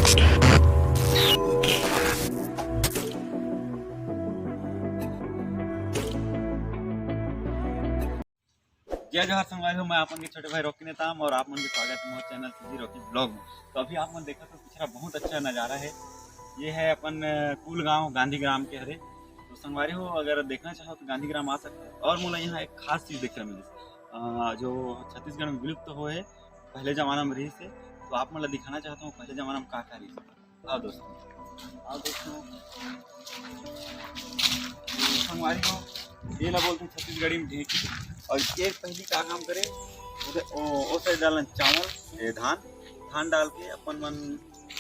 जय जोहार संगवारी हो, मैं आपन के छोटे भाई रॉकी नेताम और आप मन के स्वागत है मोर चैनल सीधी रॉकी ब्लॉग में। तो अभी आप मन देखा तो पिछड़ा बहुत अच्छा नज़ारा है। ये है अपन कुल गांव गांधीग्राम के हरे। तो संगवारी हो, अगर देखना चाहो तो गांधीग्राम आ सकते हो। और मोला यहाँ एक खास चीज़ देखने मिली जो छत्तीसगढ़ में विलुप्त हो है, पहले ज़माना में रही से। तो आप मन दिखाना चाहता हूँ पहले ज़माना में का रही से। आओ दोस्तों संगवारी हो, ये ला बोलते हैं छत्तीसगढ़ी में ढेकी। और एक पहली का काम करे ओ साइड डालन चावल धान डाल के अपन मन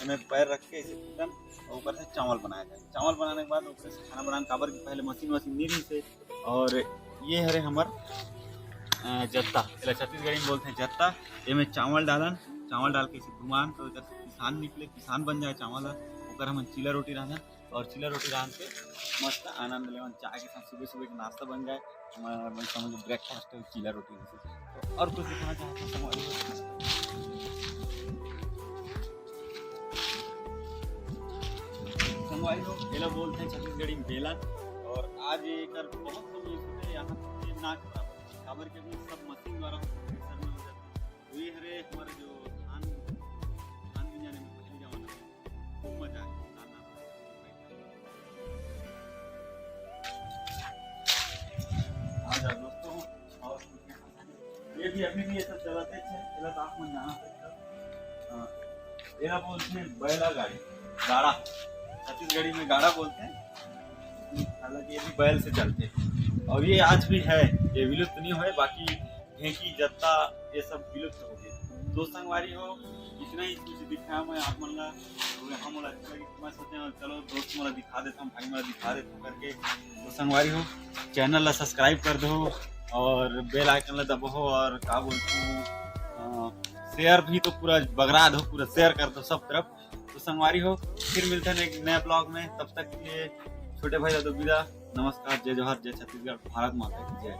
में पैर रख के ऐसे कूटन और ऊपर से चावल बनाया जाए। चावल बनाने के बाद ऊपर से खाना बनाने काबर की पहले मशीन नहीं रही से। और ये हरे हमर जत्ता, छत्तीसगढ़ी में बोलते हैं जत्ता। ये में चावल डाल के इसे घुमान तो इधर से किसान निकले, किसान बन जाए चावल। ओकर हम चीला रोटी रहना और चीला रोटी रान के मस्त आनंद लेवन चाय के साथ सुबह सुबह के नाश्ता बन जाए। समझ ब्रेकफास्ट है चीला रोटी से। तो और कुछ दिखाना चाहते हैं संगवारी लोग बेला बोलते हैं छत्तीसगढ़ी में बेलन। और आज एक बहुत कम यूज होते हैं यहाँ ना काबर के भी सब मशीन द्वारा वही हरे हमारे जो धान बिजाने में पहले जमाना में खूब मजा है। दोस्तों और ये भी अभी भी ये सब चलाते थे, आप मन जाना सकते। ये बोलते हैं बैला गाड़ा, छत्तीसगढ़ी में गाड़ा बोलते हैं। हालांकि ये भी बैल से चलते हैं और ये आज भी है, ये विलुप्त नहीं हुए। बाकी ढेकी जत्ता ये सब विलुप्त हो गए। तो संगवारी हो, इतना ही कुछ दिखाया मैं आप मन ला। हम मैं सोचे चलो दोस्त मोला दिखा देता हूँ, भाई मोला दिखा देता हूँ करके। तो संगवारी हो, चैनल ला सब्सक्राइब कर दो और बेल आइकन ला दबाओ और का बोलते हूँ शेयर भी तो पूरा बगरा दो, पूरा शेयर कर दो सब तरफ। तो संगवारी हो, फिर मिलते हैं एक नए ब्लॉग में। तब तक के लिए छोटे भाई तो विदा। नमस्कार, जय जोहार, जय छत्तीसगढ़, भारत माता की जय।